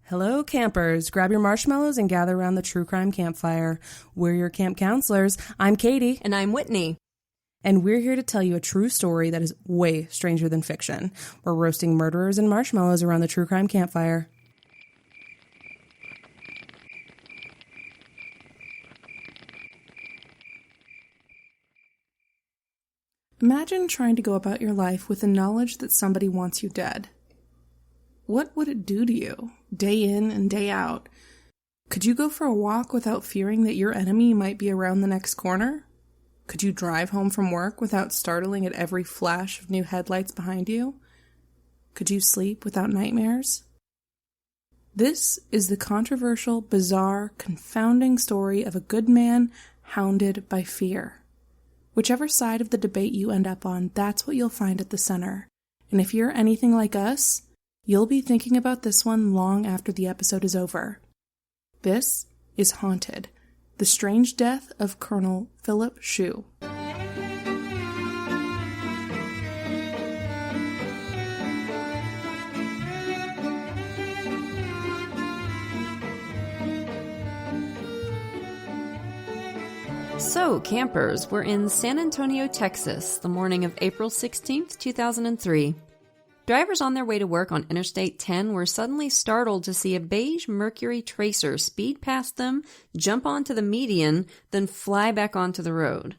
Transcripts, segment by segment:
Hello, campers. Grab your marshmallows and gather around the true crime campfire. We're your camp counselors. I'm Katie. And I'm Whitney. And we're here to tell you a true story that is way stranger than fiction. We're roasting murderers and marshmallows around the true crime campfire. Imagine trying to go about your life with the knowledge that somebody wants you dead. What would it do to you, day in and day out? Could you go for a walk without fearing that your enemy might be around the next corner? Could you drive home from work without startling at every flash of new headlights behind you? Could you sleep without nightmares? This is the controversial, bizarre, confounding story of a good man hounded by fear. Whichever side of the debate you end up on, that's what you'll find at the center. And if you're anything like us, you'll be thinking about this one long after the episode is over. This is Haunted, the strange death of Colonel Phillip Shue. So, campers, we're in San Antonio, Texas, the morning of April 16th, 2003. Drivers on their way to work on Interstate 10 were suddenly startled to see a beige Mercury Tracer speed past them, jump onto the median, then fly back onto the road.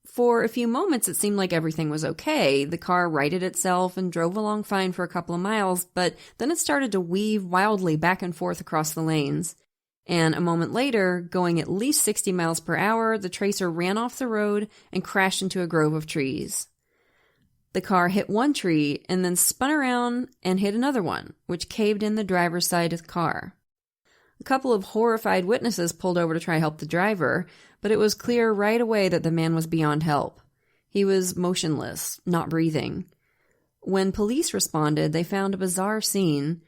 For a few moments, it seemed like everything was okay. The car righted itself and drove along fine for a couple of miles, but then it started to weave wildly back and forth across the lanes. And a moment later, going at least 60 miles per hour, the Tracer ran off the road and crashed into a grove of trees. The car hit one tree and then spun around and hit another one, which caved in the driver's side of the car. A couple of horrified witnesses pulled over to try to help the driver, but it was clear right away that the man was beyond help. He was motionless, not breathing. When police responded, they found a bizarre scene.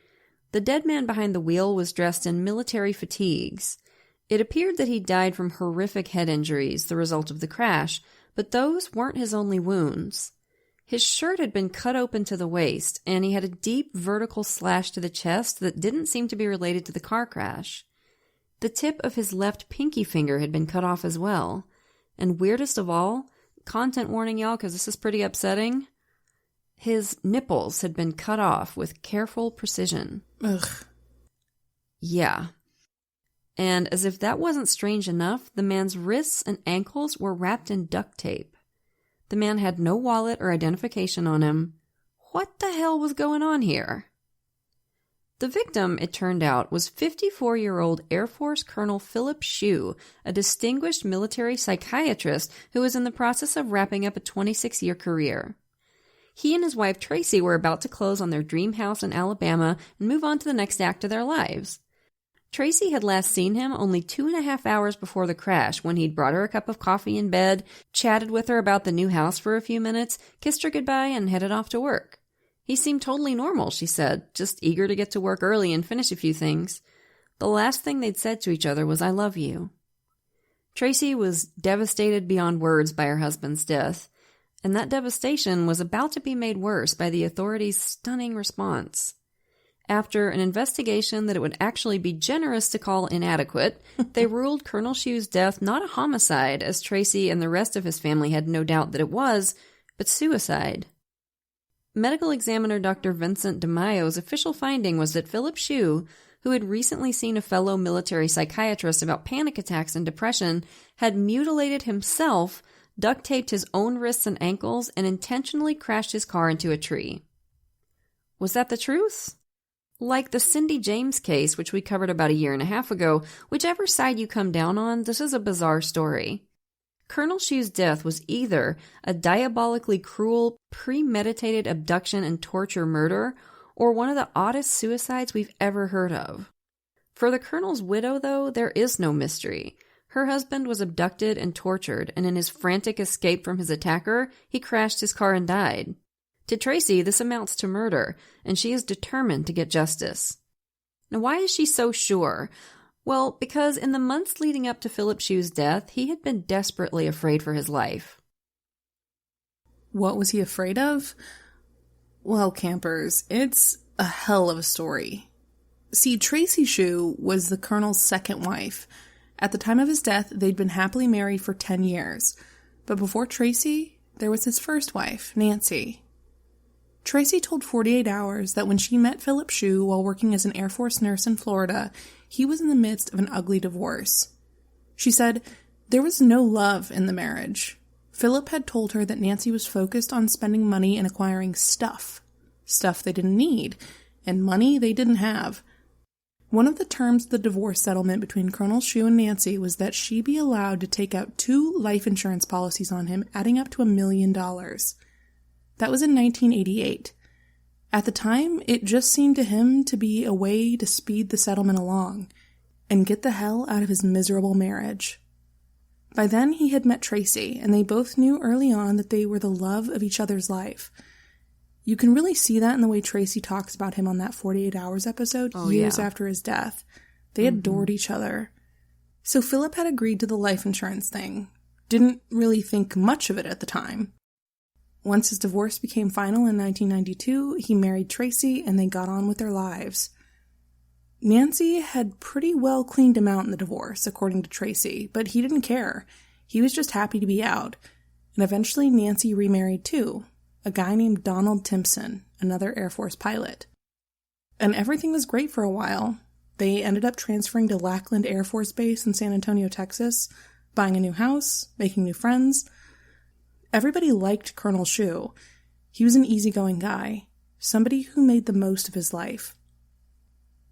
The dead man behind the wheel was dressed in military fatigues. It appeared that he died from horrific head injuries, the result of the crash, but those weren't his only wounds. His shirt had been cut open to the waist, and he had a deep vertical slash to the chest that didn't seem to be related to the car crash. The tip of his left pinky finger had been cut off as well. And weirdest of all, content warning y'all, because this is pretty upsetting, his nipples had been cut off with careful precision. Ugh. Yeah. And as if that wasn't strange enough, the man's wrists and ankles were wrapped in duct tape. The man had no wallet or identification on him. What the hell was going on here? The victim, it turned out, was 54-year-old Air Force Colonel Phillip Shue, a distinguished military psychiatrist who was in the process of wrapping up a 26-year career. He and his wife Tracy were about to close on their dream house in Alabama and move on to the next act of their lives. Tracy had last seen him only 2.5 hours before the crash, when he'd brought her a cup of coffee in bed, chatted with her about the new house for a few minutes, kissed her goodbye, and headed off to work. He seemed totally normal, she said, just eager to get to work early and finish a few things. The last thing they'd said to each other was, "I love you." Tracy was devastated beyond words by her husband's death, and that devastation was about to be made worse by the authorities' stunning response. After an investigation that it would actually be generous to call inadequate, they ruled Colonel Shue's death not a homicide, as Tracy and the rest of his family had no doubt that it was, but suicide. Medical examiner Dr. Vincent DeMaio's official finding was that Phillip Shue, who had recently seen a fellow military psychiatrist about panic attacks and depression, had mutilated himself, duct-taped his own wrists and ankles, and intentionally crashed his car into a tree. Was that the truth? Like the Cindy James case, which we covered about 1.5 years ago, whichever side you come down on, this is a bizarre story. Colonel Shue's death was either a diabolically cruel, premeditated abduction and torture murder, or one of the oddest suicides we've ever heard of. For the Colonel's widow, though, there is no mystery. Her husband was abducted and tortured, and in his frantic escape from his attacker, he crashed his car and died. To Tracy, this amounts to murder, and she is determined to get justice. Now, why is she so sure? Well, because in the months leading up to Phillip Shue's death, he had been desperately afraid for his life. What was he afraid of? Well, campers, it's a hell of a story. See, Tracy Shue was the Colonel's second wife. At the time of his death, they'd been happily married for 10 years. But before Tracy, there was his first wife, Nancy. Tracy told 48 Hours that when she met Phillip Shue while working as an Air Force nurse in Florida, he was in the midst of an ugly divorce. She said, there was no love in the marriage. Phillip had told her that Nancy was focused on spending money and acquiring stuff they didn't need, and money they didn't have. One of the terms of the divorce settlement between Colonel Shue and Nancy was that she be allowed to take out 2 life insurance policies on him, adding up to $1 million. That was in 1988. At the time, it just seemed to him to be a way to speed the settlement along and get the hell out of his miserable marriage. By then, he had met Tracy, and they both knew early on that they were the love of each other's life. You can really see that in the way Tracy talks about him on that 48 Hours episode years after his death. They adored each other. So Phillip had agreed to the life insurance thing. Didn't really think much of it at the time. Once his divorce became final in 1992, he married Tracy and they got on with their lives. Nancy had pretty well cleaned him out in the divorce, according to Tracy, but he didn't care. He was just happy to be out. And eventually Nancy remarried too, a guy named Donald Timpson, another Air Force pilot. And everything was great for a while. They ended up transferring to Lackland Air Force Base in San Antonio, Texas, buying a new house, making new friends. Everybody liked Colonel Shue. He was an easygoing guy, somebody who made the most of his life.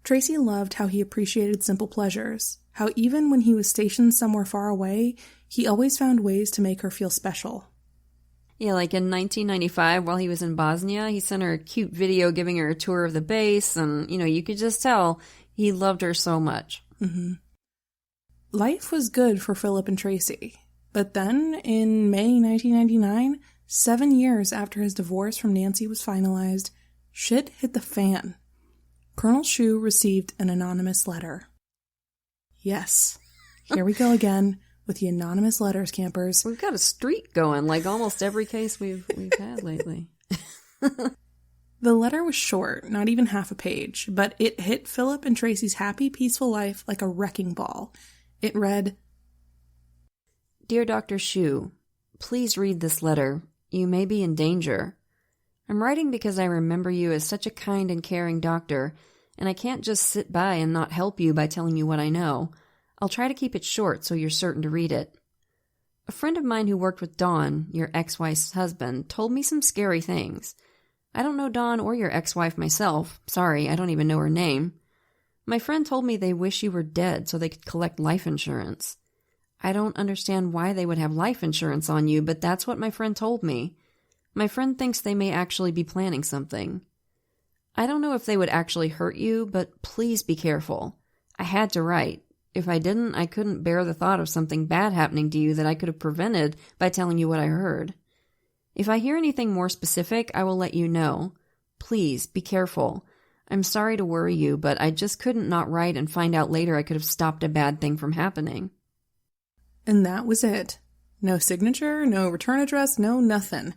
Tracy loved how he appreciated simple pleasures, how even when he was stationed somewhere far away, he always found ways to make her feel special. Yeah, like in 1995, while he was in Bosnia, he sent her a cute video giving her a tour of the base, and, you could just tell he loved her so much. Mm-hmm. Life was good for Phillip and Tracy. But then, in May 1999, 7 years after his divorce from Nancy was finalized, shit hit the fan. Colonel Shue received an anonymous letter. Yes, here we go again with the anonymous letters, campers. We've got a streak going, like almost every case we've had lately. The letter was short, not even half a page, but it hit Phillip and Tracy's happy, peaceful life like a wrecking ball. It read, Dear Dr. Shue, please read this letter. You may be in danger. I'm writing because I remember you as such a kind and caring doctor, and I can't just sit by and not help you by telling you what I know. I'll try to keep it short so you're certain to read it. A friend of mine who worked with Dawn, your ex-wife's husband, told me some scary things. I don't know Dawn or your ex-wife myself. Sorry, I don't even know her name. My friend told me they wish you were dead so they could collect life insurance. I don't understand why they would have life insurance on you, but that's what my friend told me. My friend thinks they may actually be planning something. I don't know if they would actually hurt you, but please be careful. I had to write. If I didn't, I couldn't bear the thought of something bad happening to you that I could have prevented by telling you what I heard. If I hear anything more specific, I will let you know. Please, be careful. I'm sorry to worry you, but I just couldn't not write and find out later I could have stopped a bad thing from happening. And that was it. No signature, no return address, no nothing.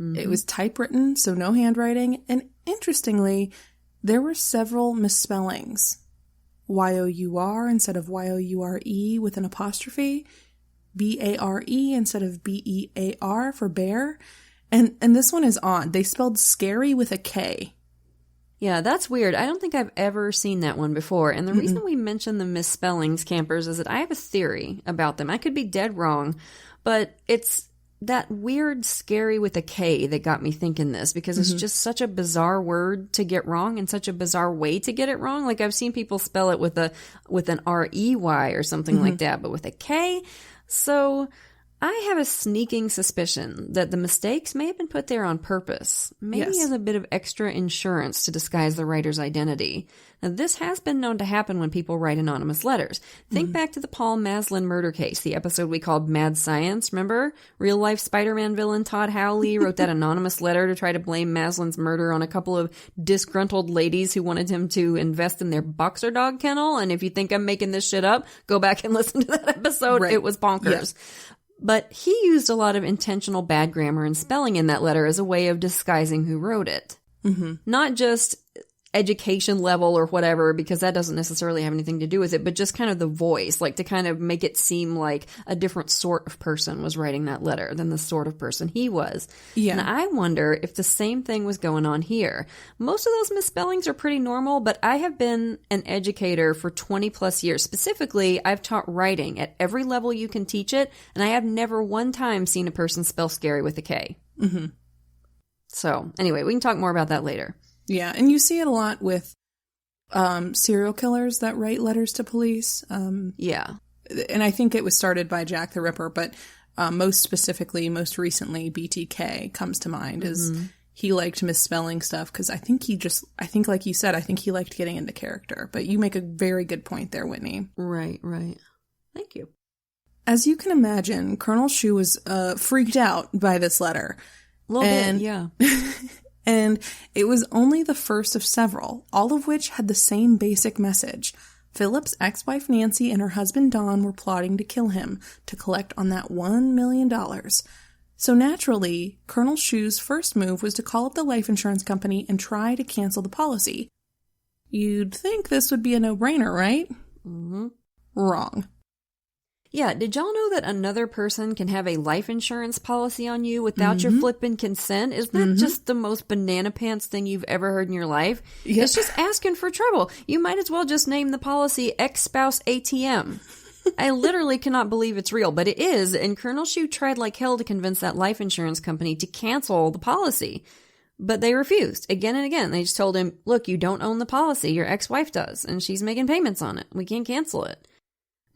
Mm-hmm. It was typewritten, so no handwriting, and interestingly, there were several misspellings. Y-O-U-R instead of Y-O-U-R-E with an apostrophe, B-A-R-E instead of B-E-A-R for bear, and this one is odd. They spelled scary with a K. Yeah, that's weird. I don't think I've ever seen that one before, and the reason we mention the misspellings, campers, is that I have a theory about them. I could be dead wrong, but it's that weird scary with a K that got me thinking this, because it's just such a bizarre word to get wrong and such a bizarre way to get it wrong. Like, I've seen people spell it with an R-E-Y or something like that, but with a K. So I have a sneaking suspicion that the mistakes may have been put there on purpose, maybe as a bit of extra insurance to disguise the writer's identity. Now, this has been known to happen when people write anonymous letters. Think back to the Paul Maslin murder case, the episode we called Mad Science, remember? Real-life Spider-Man villain Todd Howley wrote that anonymous letter to try to blame Maslin's murder on a couple of disgruntled ladies who wanted him to invest in their boxer dog kennel, and if you think I'm making this shit up, go back and listen to that episode. Right. It was bonkers. Yeah. But he used a lot of intentional bad grammar and spelling in that letter as a way of disguising who wrote it. Not just education level or whatever, because that doesn't necessarily have anything to do with it, but just kind of the voice, like to kind of make it seem like a different sort of person was writing that letter than the sort of person he was. Yeah. And I wonder if the same thing was going on here. Most of those misspellings are pretty normal, but I have been an educator for 20 plus years. Specifically, I've taught writing at every level you can teach it, and I have never one time seen a person spell scary with a K. Mm-hmm. So anyway, we can talk more about that later. Yeah, and you see it a lot with serial killers that write letters to police. Yeah. And I think it was started by Jack the Ripper, but most recently, BTK comes to mind as he liked misspelling stuff because I think like you said, I think he liked getting into character. But you make a very good point there, Whitney. Right. Thank you. As you can imagine, Colonel Shue was freaked out by this letter. A little bit, yeah. And it was only the first of several, all of which had the same basic message. Philip's ex-wife Nancy and her husband Don were plotting to kill him to collect on that $1 million. So naturally, Colonel Shue's first move was to call up the life insurance company and try to cancel the policy. You'd think this would be a no-brainer, right? Mm-hmm. Wrong. Yeah, did y'all know that another person can have a life insurance policy on you without your flippin' consent? Isn't that just the most banana pants thing you've ever heard in your life? Yep. It's just asking for trouble. You might as well just name the policy Ex-Spouse ATM. I literally cannot believe it's real, but it is, and Colonel Shue tried like hell to convince that life insurance company to cancel the policy. But they refused, again and again. They just told him, look, you don't own the policy, your ex-wife does, and she's making payments on it. We can't cancel it.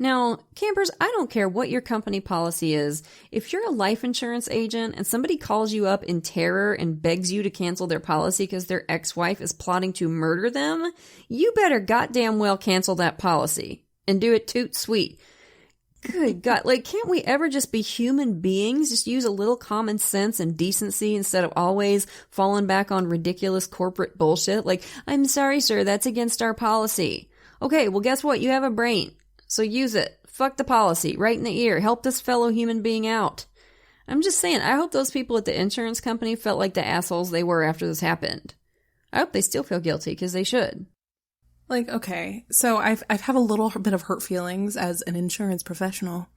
Now, campers, I don't care what your company policy is. If you're a life insurance agent and somebody calls you up in terror and begs you to cancel their policy because their ex-wife is plotting to murder them, you better goddamn well cancel that policy and do it toot sweet. Good God, like, can't we ever just be human beings? Just use a little common sense and decency instead of always falling back on ridiculous corporate bullshit? Like, I'm sorry, sir, that's against our policy. Okay, well, guess what? You have a brain. So use it. Fuck the policy. Right in the ear. Help this fellow human being out. I'm just saying, I hope those people at the insurance company felt like the assholes they were after this happened. I hope they still feel guilty, because they should. Like, okay, so I've have a little bit of hurt feelings as an insurance professional.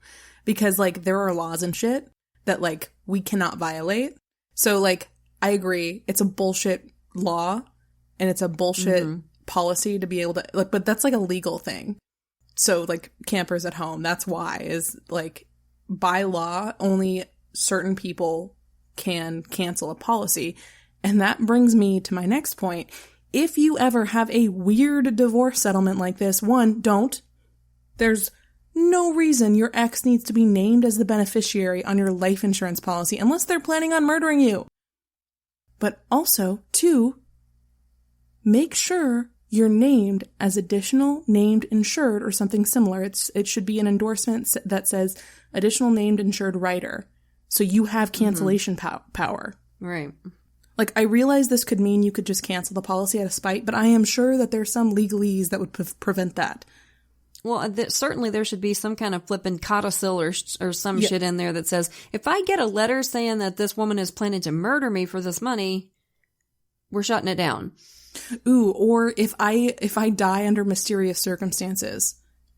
Because, like, there are laws and shit that, like, we cannot violate. So, like, I agree. It's a bullshit law. And it's a bullshit policy to be able to... like, but that's, like, a legal thing. So, like, campers at home, that's why, is, like, by law, only certain people can cancel a policy. And that brings me to my next point. If you ever have a weird divorce settlement like this, one, don't. There's no reason your ex needs to be named as the beneficiary on your life insurance policy unless they're planning on murdering you. But also, two, make sure you're named as additional named insured or something similar. It should be an endorsement that says additional named insured writer. So you have cancellation power. Right. Like, I realize this could mean you could just cancel the policy out of spite, but I am sure that there's some legalese that would prevent that. Well, certainly there should be some kind of flippin' codicil or some shit in there that says, if I get a letter saying that this woman is planning to murder me for this money, we're shutting it down. Ooh, or if I die under mysterious circumstances,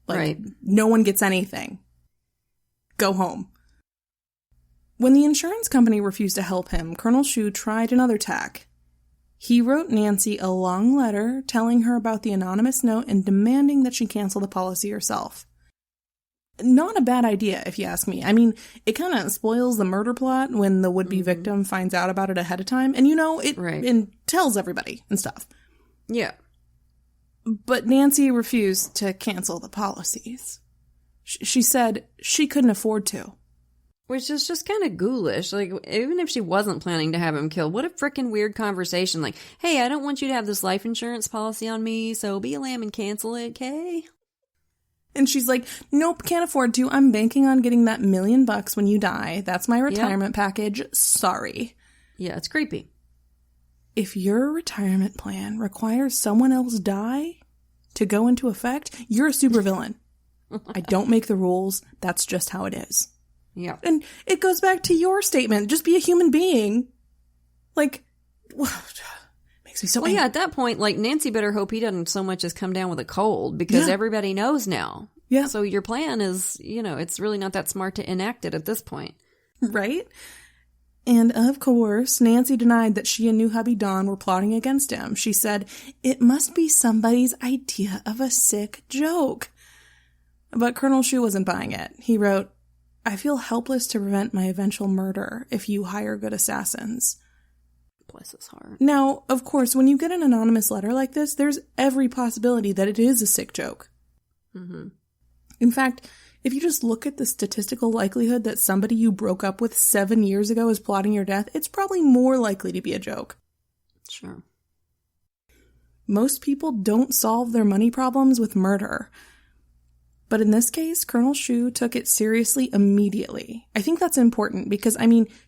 like, no one gets anything. Go home. When the insurance company refused to help him, Colonel Shue tried another tack. He wrote Nancy a long letter telling her about the anonymous note and demanding that she cancel the policy herself. Not a bad idea, if you ask me. I mean, it kind of spoils the murder plot when the would-be victim finds out about it ahead of time. And, you know, it and tells everybody and stuff. Yeah. But Nancy refused to cancel the policies. She said she couldn't afford to. Which is just kind of ghoulish. Like, even if she wasn't planning to have him killed, what a frickin' weird conversation. Like, hey, I don't want you to have this life insurance policy on me, so be a lamb and cancel it, okay? And she's like, nope, can't afford to. I'm banking on getting that $1 million when you die. That's my retirement package. Sorry. Yeah, it's creepy. If your retirement plan requires someone else die to go into effect, you're a supervillain. I don't make the rules. That's just how it is. Yeah. And it goes back to your statement. Just be a human being. Like, makes makes me so Well, angry. yeah, at that point, like, Nancy better hope he doesn't so much as come down with a cold because everybody knows now. Yeah. So your plan is, it's really not that smart to enact it at this point. Right? And of course, Nancy denied that she and new hubby Don were plotting against him. She said, it must be somebody's idea of a sick joke. But Colonel Shue wasn't buying it. He wrote, I feel helpless to prevent my eventual murder if you hire good assassins. Bless his heart. Now, of course, when you get an anonymous letter like this, there's every possibility that it is a sick joke. Mm-hmm. In fact, if you just look at the statistical likelihood that somebody you broke up with 7 years ago is plotting your death, it's probably more likely to be a joke. Sure. Most people don't solve their money problems with murder. But in this case, Colonel Shue took it seriously immediately. I think that's important because,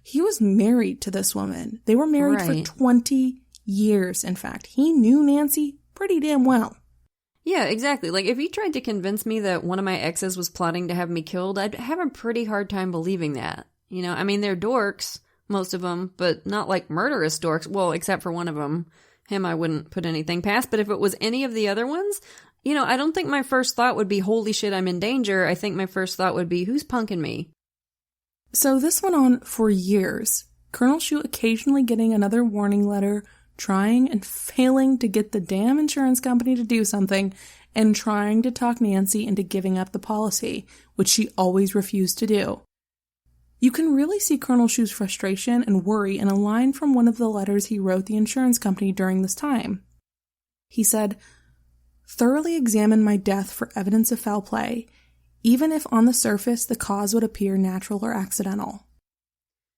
he was married to this woman. They were married for 20 years, in fact. He knew Nancy pretty damn well. Yeah, exactly. Like, if you tried to convince me that one of my exes was plotting to have me killed, I'd have a pretty hard time believing that. They're dorks, most of them, but not like murderous dorks. Well, except for one of them. Him I wouldn't put anything past. But if it was any of the other ones, I don't think my first thought would be, holy shit, I'm in danger. I think my first thought would be, who's punking me? So this went on for years. Colonel Shue occasionally getting another warning letter, trying and failing to get the damn insurance company to do something, and trying to talk Nancy into giving up the policy, which she always refused to do. You can really see Colonel Shue's frustration and worry in a line from one of the letters he wrote the insurance company during this time. He said, thoroughly examine my death for evidence of foul play, even if on the surface the cause would appear natural or accidental.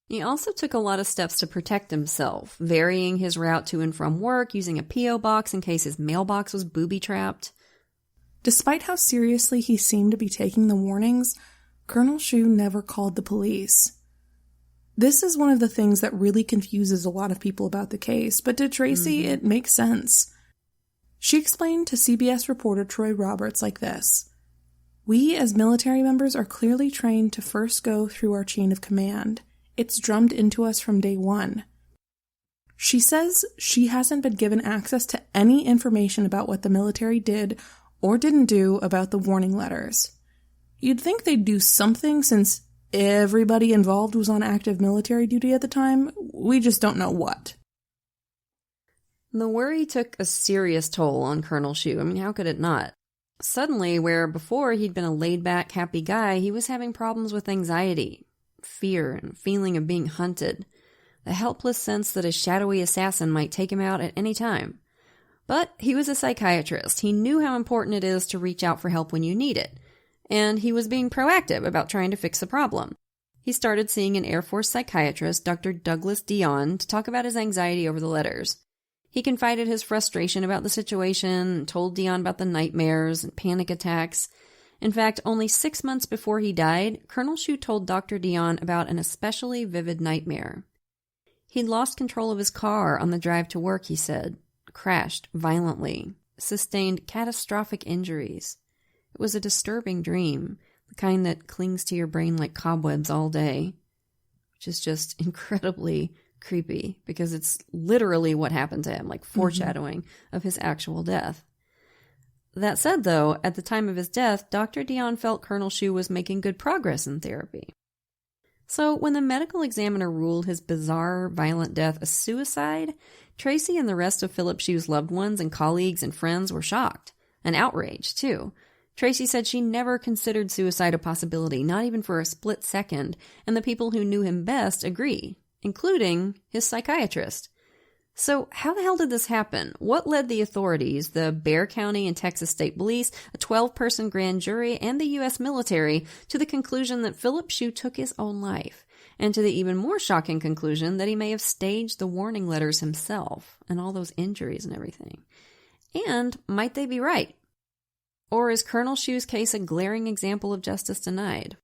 He also took a lot of steps to protect himself, varying his route to and from work, using a P.O. box in case his mailbox was booby-trapped. Despite how seriously he seemed to be taking the warnings, Colonel Shue never called the police. This is one of the things that really confuses a lot of people about the case, but to Tracy, it makes sense. She explained to CBS reporter Troy Roberts like this: we as military members are clearly trained to first go through our chain of command. It's drummed into us from day one. She says she hasn't been given access to any information about what the military did or didn't do about the warning letters. You'd think they'd do something since everybody involved was on active military duty at the time. We just don't know what. The worry took a serious toll on Colonel Shue. How could it not? Suddenly, where before he'd been a laid-back, happy guy, he was having problems with anxiety, fear, and feeling of being hunted. The helpless sense that a shadowy assassin might take him out at any time. But he was a psychiatrist. He knew how important it is to reach out for help when you need it. And he was being proactive about trying to fix the problem. He started seeing an Air Force psychiatrist, Dr. Douglas Dion, to talk about his anxiety over the letters. He confided his frustration about the situation, told Dion about the nightmares and panic attacks. In fact, only 6 months before he died, Colonel Shue told Dr. Dion about an especially vivid nightmare. He'd lost control of his car on the drive to work, he said, crashed violently, sustained catastrophic injuries. It was a disturbing dream, the kind that clings to your brain like cobwebs all day, which is just incredibly creepy because it's literally what happened to him, like foreshadowing of his actual death. That said, though, at the time of his death, Dr. Dion felt Colonel Shue was making good progress in therapy. So when the medical examiner ruled his bizarre, violent death a suicide, Tracy and the rest of Phillip Shue's loved ones and colleagues and friends were shocked and outraged, too. Tracy said she never considered suicide a possibility, not even for a split second, and the people who knew him best agree, including his psychiatrist. So how the hell did this happen? What led the authorities, the Bexar County and Texas State Police, a 12-person grand jury, and the U.S. military to the conclusion that Phillip Shue took his own life, and to the even more shocking conclusion that he may have staged the warning letters himself and all those injuries and everything? And might they be right? Or is Colonel Shue's case a glaring example of justice denied?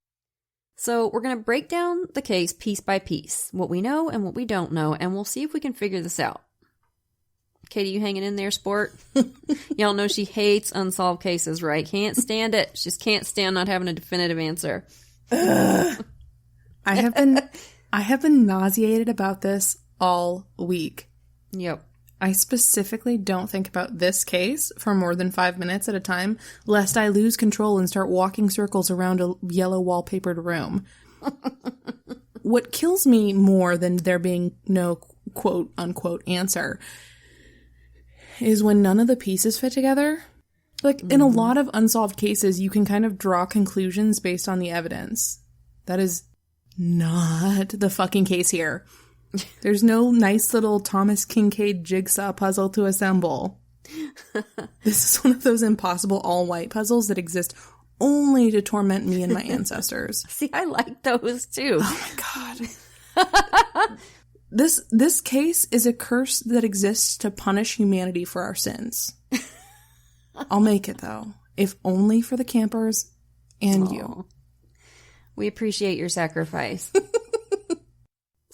So we're going to break down the case piece by piece, what we know and what we don't know, and we'll see if we can figure this out. Katie, you hanging in there, sport? Y'all know she hates unsolved cases, right? Can't stand it. She just can't stand not having a definitive answer. I have been nauseated about this all week. Yep. I specifically don't think about this case for more than 5 minutes at a time, lest I lose control and start walking circles around a yellow wallpapered room. What kills me more than there being no quote-unquote answer is when none of the pieces fit together. Like, in a lot of unsolved cases, you can kind of draw conclusions based on the evidence. That is not the fucking case here. There's no nice little Thomas Kincaid jigsaw puzzle to assemble. This is one of those impossible all-white puzzles that exist only to torment me and my ancestors. See, I like those too. Oh my god. This case is a curse that exists to punish humanity for our sins. I'll make it, though. If only for the campers and you. We appreciate your sacrifice.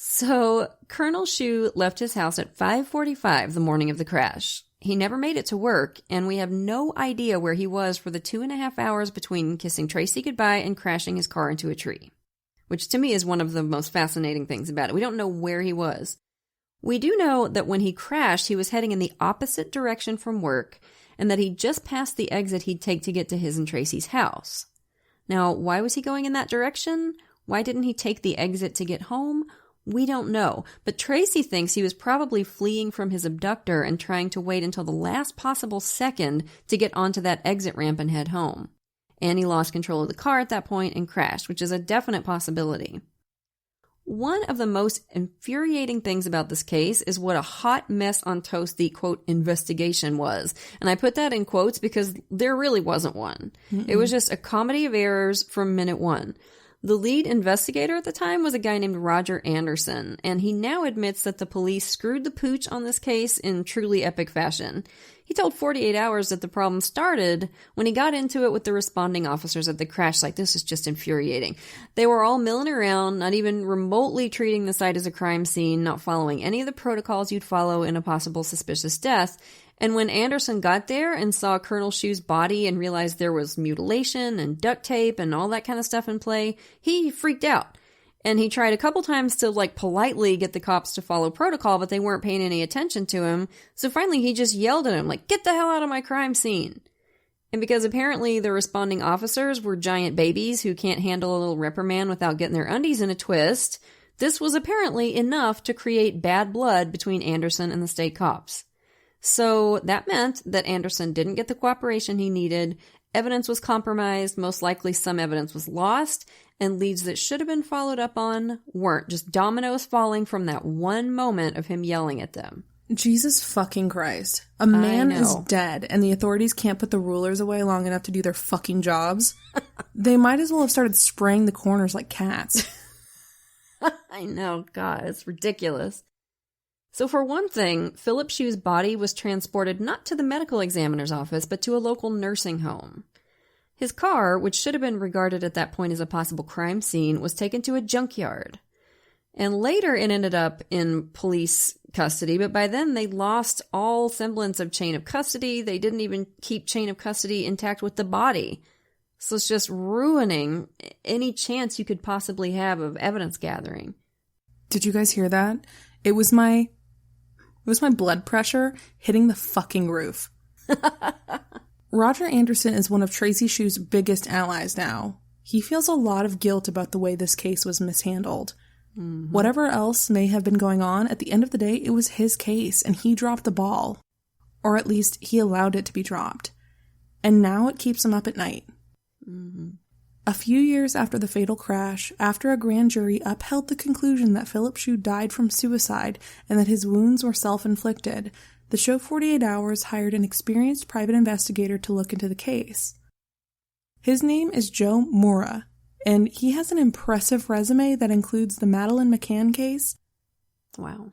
So, Colonel Shue left his house at 5:45 the morning of the crash. He never made it to work, and we have no idea where he was for the 2.5 hours between kissing Tracy goodbye and crashing his car into a tree. Which to me is one of the most fascinating things about it. We don't know where he was. We do know that when he crashed, he was heading in the opposite direction from work, and that he just passed the exit he'd take to get to his and Tracy's house. Now, why was he going in that direction? Why didn't he take the exit to get home? We don't know, but Tracy thinks he was probably fleeing from his abductor and trying to wait until the last possible second to get onto that exit ramp and head home. And he lost control of the car at that point and crashed, which is a definite possibility. One of the most infuriating things about this case is what a hot mess on toast the, quote, investigation was. And I put that in quotes because there really wasn't one. It was just a comedy of errors from minute one. The lead investigator at the time was a guy named Roger Anderson, and he now admits that the police screwed the pooch on this case in truly epic fashion. He told 48 Hours that the problem started when he got into it with the responding officers at the crash site. This is just infuriating. They were all milling around, not even remotely treating the site as a crime scene, not following any of the protocols you'd follow in a possible suspicious death. And when Anderson got there and saw Colonel Shue's body and realized there was mutilation and duct tape and all that kind of stuff in play, he freaked out. And he tried a couple times to, politely get the cops to follow protocol, but they weren't paying any attention to him. So finally he just yelled at him, get the hell out of my crime scene. And because apparently the responding officers were giant babies who can't handle a little reprimand without getting their undies in a twist, this was apparently enough to create bad blood between Anderson and the state cops. So that meant that Anderson didn't get the cooperation he needed, evidence was compromised, most likely some evidence was lost, and leads that should have been followed up on weren't. Just dominoes falling from that one moment of him yelling at them. Jesus fucking Christ. A man is dead, and the authorities can't put the rulers away long enough to do their fucking jobs. They might as well have started spraying the corners like cats. I know, God, it's ridiculous. So for one thing, Phillip Shue's body was transported not to the medical examiner's office, but to a local nursing home. His car, which should have been regarded at that point as a possible crime scene, was taken to a junkyard. And later it ended up in police custody, but by then they lost all semblance of chain of custody. They didn't even keep chain of custody intact with the body. So it's just ruining any chance you could possibly have of evidence gathering. Did you guys hear that? It was my blood pressure hitting the fucking roof. Roger Anderson is one of Tracy Shue's biggest allies now. He feels a lot of guilt about the way this case was mishandled. Mm-hmm. Whatever else may have been going on, at the end of the day, it was his case, and he dropped the ball. Or at least, he allowed it to be dropped. And now it keeps him up at night. Mm-hmm. A few years after the fatal crash, after a grand jury upheld the conclusion that Phillip Shue died from suicide and that his wounds were self-inflicted, the show 48 Hours hired an experienced private investigator to look into the case. His name is Joe Mora, and he has an impressive resume that includes the Madeleine McCann case. Wow.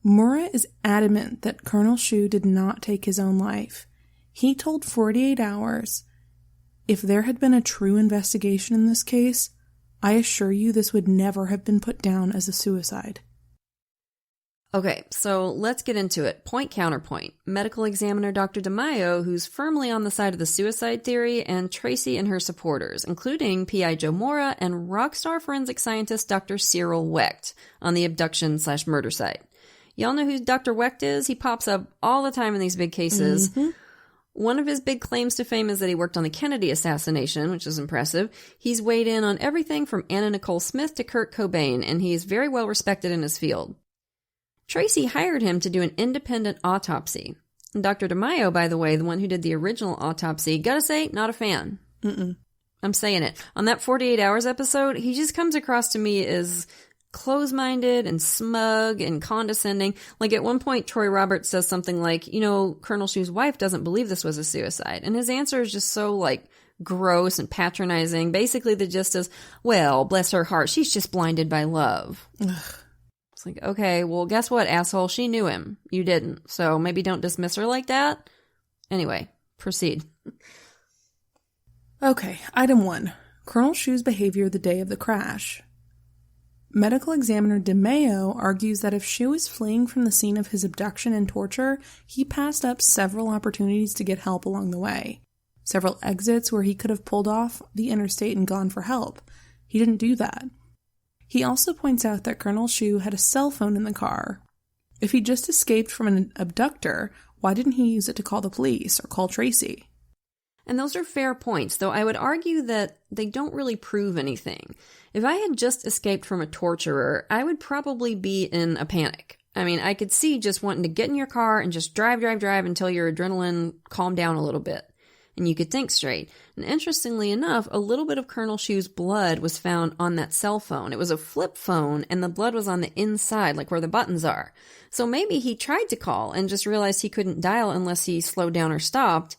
Mora is adamant that Colonel Shue did not take his own life. He told 48 Hours, "If there had been a true investigation in this case, I assure you this would never have been put down as a suicide." Okay, so let's get into it. Point counterpoint. Medical examiner Dr. DeMaio, who's firmly on the side of the suicide theory, and Tracy and her supporters, including P.I. Joe Mora and rockstar forensic scientist Dr. Cyril Wecht on the abduction/murder site. Y'all know who Dr. Wecht is? He pops up all the time in these big cases. Mm-hmm. One of his big claims to fame is that he worked on the Kennedy assassination, which is impressive. He's weighed in on everything from Anna Nicole Smith to Kurt Cobain, and he is very well respected in his field. Tracy hired him to do an independent autopsy. And Dr. DeMaio, by the way, the one who did the original autopsy, gotta say, not a fan. Mm-mm. I'm saying it. On that 48 Hours episode, he just comes across to me as close-minded and smug and condescending. Like at one point, Troy Roberts says something like, Colonel Shue's wife doesn't believe this was a suicide. And his answer is just so gross and patronizing. Basically, the gist is, well, bless her heart, she's just blinded by love. Ugh. It's like, okay, well, guess what, asshole? She knew him. You didn't. So maybe don't dismiss her like that. Anyway, proceed. Okay, item 1. Colonel Shue's behavior the day of the crash. Medical examiner DeMaio argues that if Shue is fleeing from the scene of his abduction and torture, he passed up several opportunities to get help along the way. Several exits where he could have pulled off the interstate and gone for help. He didn't do that. He also points out that Colonel Shue had a cell phone in the car. If he just escaped from an abductor, why didn't he use it to call the police or call Tracy? And those are fair points, though I would argue that they don't really prove anything. If I had just escaped from a torturer, I would probably be in a panic. I mean, I could see just wanting to get in your car and just drive until your adrenaline calmed down a little bit. And you could think straight. And interestingly enough, a little bit of Colonel Shue's blood was found on that cell phone. It was a flip phone, and the blood was on the inside, like where the buttons are. So maybe he tried to call and just realized he couldn't dial unless he slowed down or stopped.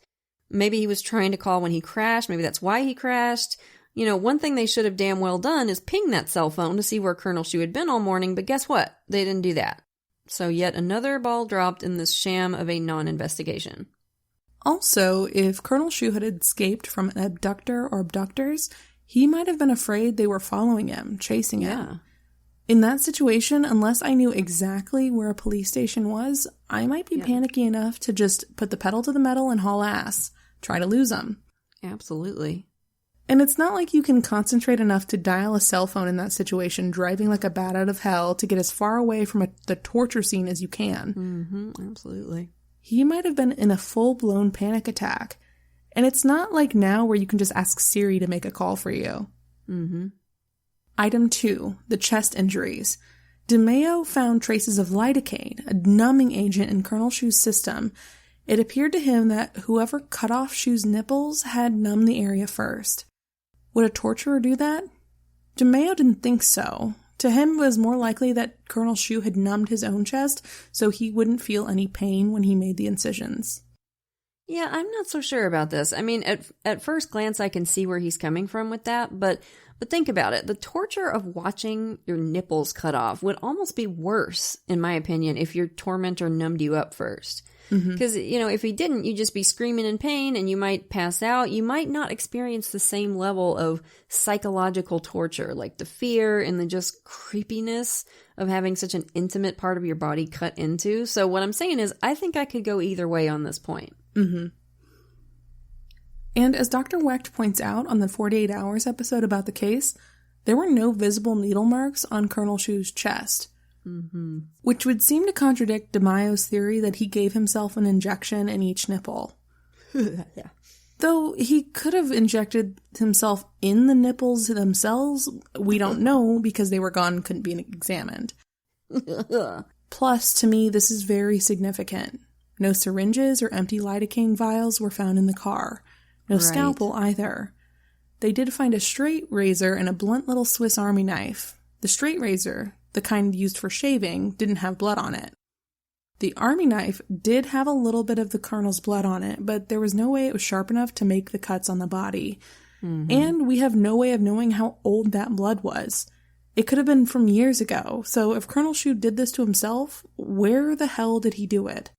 Maybe he was trying to call when he crashed. Maybe that's why he crashed. One thing they should have damn well done is ping that cell phone to see where Colonel Shue had been all morning, but guess what? They didn't do that. So yet another ball dropped in this sham of a non-investigation. Also, if Colonel Shue had escaped from an abductor or abductors, he might have been afraid they were following him, chasing him. In that situation, unless I knew exactly where a police station was, I might be panicky enough to just put the pedal to the metal and haul ass. Try to lose them. Absolutely. And it's not like you can concentrate enough to dial a cell phone in that situation, driving like a bat out of hell to get as far away from the torture scene as you can. Mm-hmm, absolutely. He might have been in a full-blown panic attack. And it's not like now where you can just ask Siri to make a call for you. Mm-hmm. Item 2, the chest injuries. DeMaio found traces of lidocaine, a numbing agent in Colonel Shue's system. It appeared to him that whoever cut off Shue's nipples had numbed the area first. Would a torturer do that? DeMaio didn't think so. To him, it was more likely that Colonel Shue had numbed his own chest so he wouldn't feel any pain when he made the incisions. Yeah, I'm not so sure about this. I mean, at first glance, I can see where he's coming from with that, but think about it. The torture of watching your nipples cut off would almost be worse, in my opinion, if your tormentor numbed you up first. Because, if he didn't, you'd just be screaming in pain and you might pass out. You might not experience the same level of psychological torture, like the fear and the just creepiness of having such an intimate part of your body cut into. So what I'm saying is, I think I could go either way on this point. Mm-hmm. And as Dr. Wecht points out on the 48 Hours episode about the case, there were no visible needle marks on Colonel Shue's chest. Mm-hmm. Which would seem to contradict DeMaio's theory that he gave himself an injection in each nipple. Yeah. Though he could have injected himself in the nipples themselves, we don't know because they were gone and couldn't be examined. Plus, to me, this is very significant. No syringes or empty lidocaine vials were found in the car. No scalpel either. They did find a straight razor and a blunt little Swiss Army knife. The straight razor, the kind used for shaving, didn't have blood on it. The army knife did have a little bit of the colonel's blood on it, but there was no way it was sharp enough to make the cuts on the body. Mm-hmm. And we have no way of knowing how old that blood was. It could have been from years ago, so if Colonel Shue did this to himself, where the hell did he do it?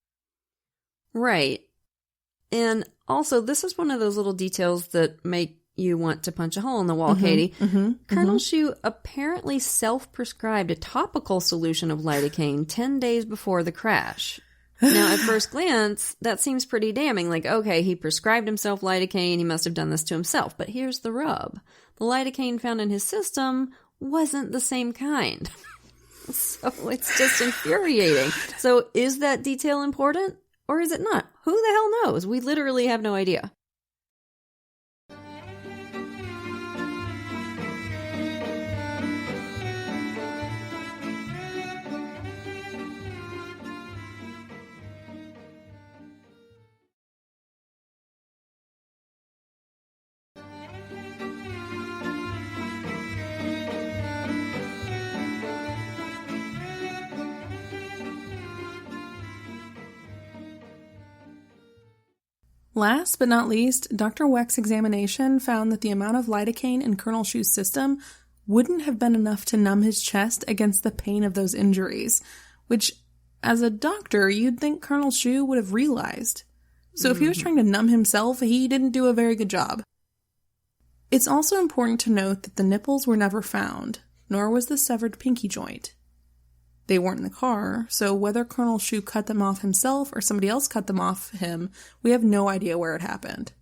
Right. And also, this is one of those little details that make you want to punch a hole in the wall, Katie. Colonel Shue apparently self-prescribed a topical solution of lidocaine 10 days before the crash. Now, at first glance, that seems pretty damning. Like, okay, he prescribed himself lidocaine, he must have done this to himself. But here's the rub. The lidocaine found in his system wasn't the same kind. So it's just infuriating. So is that detail important or is it not? Who the hell knows? We literally have no idea. Last but not least, Dr. Weck's examination found that the amount of lidocaine in Colonel Shue's system wouldn't have been enough to numb his chest against the pain of those injuries, which, as a doctor, you'd think Colonel Shue would have realized. So if he was trying to numb himself, he didn't do a very good job. It's also important to note that the nipples were never found, nor was the severed pinky joint. They weren't in the car, so whether Colonel Shue cut them off himself or somebody else cut them off him, we have no idea where it happened.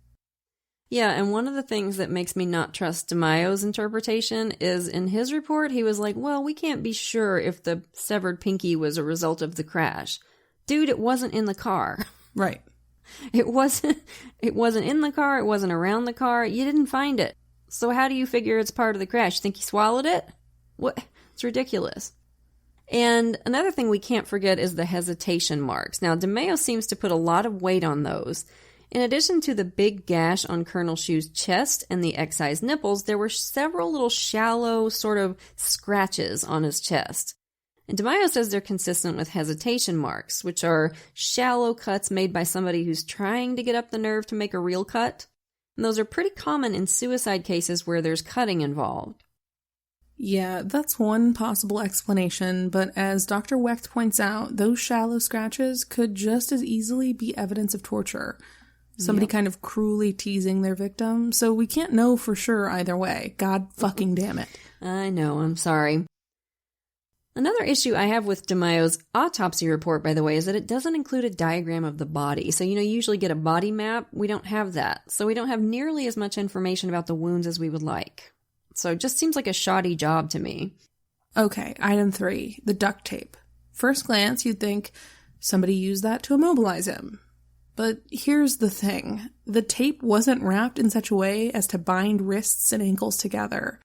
Yeah, and one of the things that makes me not trust DeMaio's interpretation is in his report, he was like, well, we can't be sure if the severed pinky was a result of the crash. Dude, it wasn't in the car. Right. It wasn't in the car, it wasn't around the car, you didn't find it. So how do you figure it's part of the crash? You think he swallowed it? What? It's ridiculous. And another thing we can't forget is the hesitation marks. Now, DeMaio seems to put a lot of weight on those. In addition to the big gash on Colonel Shue's chest and the excised nipples, there were several little shallow sort of scratches on his chest. And DeMaio says they're consistent with hesitation marks, which are shallow cuts made by somebody who's trying to get up the nerve to make a real cut. And those are pretty common in suicide cases where there's cutting involved. Yeah, that's one possible explanation, but as Dr. Wecht points out, those shallow scratches could just as easily be evidence of torture. Somebody kind of cruelly teasing their victim, so we can't know for sure either way. God fucking damn it. I know, I'm sorry. Another issue I have with DeMaio's autopsy report, by the way, is that it doesn't include a diagram of the body. So, you usually get a body map. We don't have that. So we don't have nearly as much information about the wounds as we would like. So it just seems like a shoddy job to me. Okay, item 3, the duct tape. First glance, you'd think somebody used that to immobilize him. But here's the thing. The tape wasn't wrapped in such a way as to bind wrists and ankles together.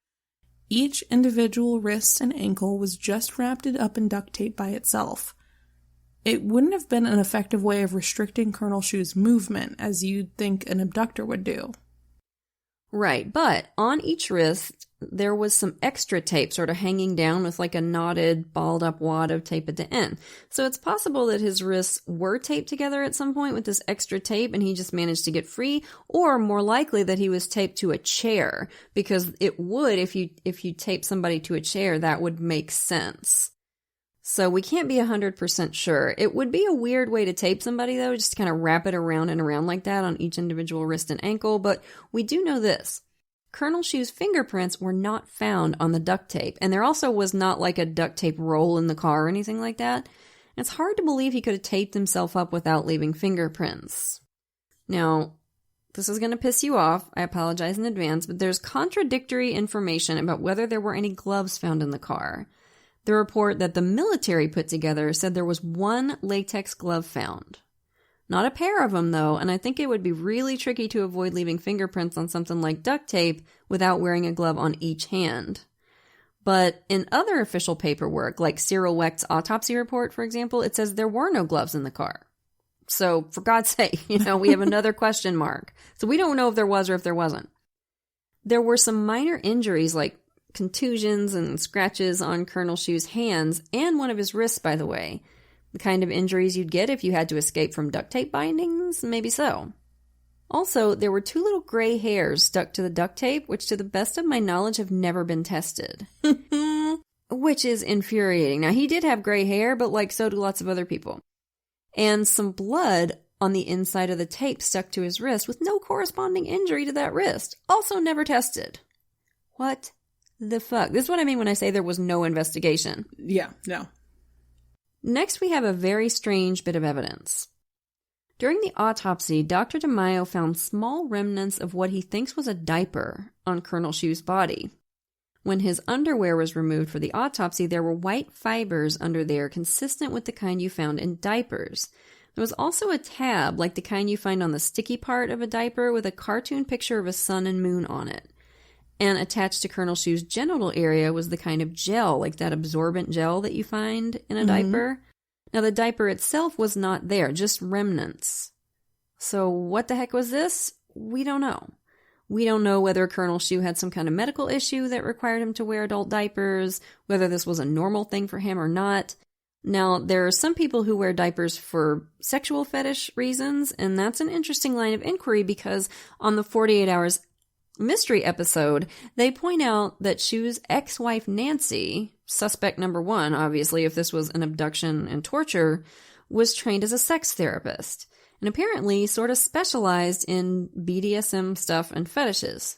Each individual wrist and ankle was just wrapped up in duct tape by itself. It wouldn't have been an effective way of restricting Colonel Shue's movement, as you'd think an abductor would do. Right, but on each wrist, there was some extra tape sort of hanging down with like a knotted, balled-up wad of tape at the end. So it's possible that his wrists were taped together at some point with this extra tape and he just managed to get free, or more likely that he was taped to a chair, because it would, if you tape somebody to a chair, that would make sense. So we can't be 100% sure. It would be a weird way to tape somebody, though, just to kind of wrap it around and around like that on each individual wrist and ankle, but we do know this. Colonel Shue's fingerprints were not found on the duct tape, and there also was not like a duct tape roll in the car or anything like that. It's hard to believe he could have taped himself up without leaving fingerprints. Now, this is going to piss you off. I apologize in advance, but there's contradictory information about whether there were any gloves found in the car. The report that the military put together said there was one latex glove found. Not a pair of them, though, and I think it would be really tricky to avoid leaving fingerprints on something like duct tape without wearing a glove on each hand. But in other official paperwork, like Cyril Wecht's autopsy report, for example, it says there were no gloves in the car. So, for God's sake, we have another question mark. So we don't know if there was or if there wasn't. There were some minor injuries like contusions and scratches on Colonel Shue's hands and one of his wrists, by the way. The kind of injuries you'd get if you had to escape from duct tape bindings? Maybe so. Also, there were 2 little gray hairs stuck to the duct tape, which to the best of my knowledge have never been tested. Which is infuriating. Now, he did have gray hair, but so do lots of other people. And some blood on the inside of the tape stuck to his wrist with no corresponding injury to that wrist. Also never tested. What the fuck? This is what I mean when I say there was no investigation. Yeah, no. Next, we have a very strange bit of evidence. During the autopsy, Dr. DeMaio found small remnants of what he thinks was a diaper on Colonel Shue's body. when his underwear was removed for the autopsy, there were white fibers under there consistent with the kind you found in diapers. There was also a tab, like the kind you find on the sticky part of a diaper, with a cartoon picture of a sun and moon on it. And attached to Colonel Shue's genital area was the kind of gel, like that absorbent gel that you find in a diaper. Now, the diaper itself was not there, just remnants. So what the heck was this? We don't know. We don't know whether Colonel Shue had some kind of medical issue that required him to wear adult diapers, whether this was a normal thing for him or not. Now, there are some people who wear diapers for sexual fetish reasons, and that's an interesting line of inquiry because on the 48 Hours Mystery episode, they point out that Shue's ex-wife Nancy, suspect number one, obviously, if this was an abduction and torture, was trained as a sex therapist, and apparently sort of specialized in BDSM stuff and fetishes.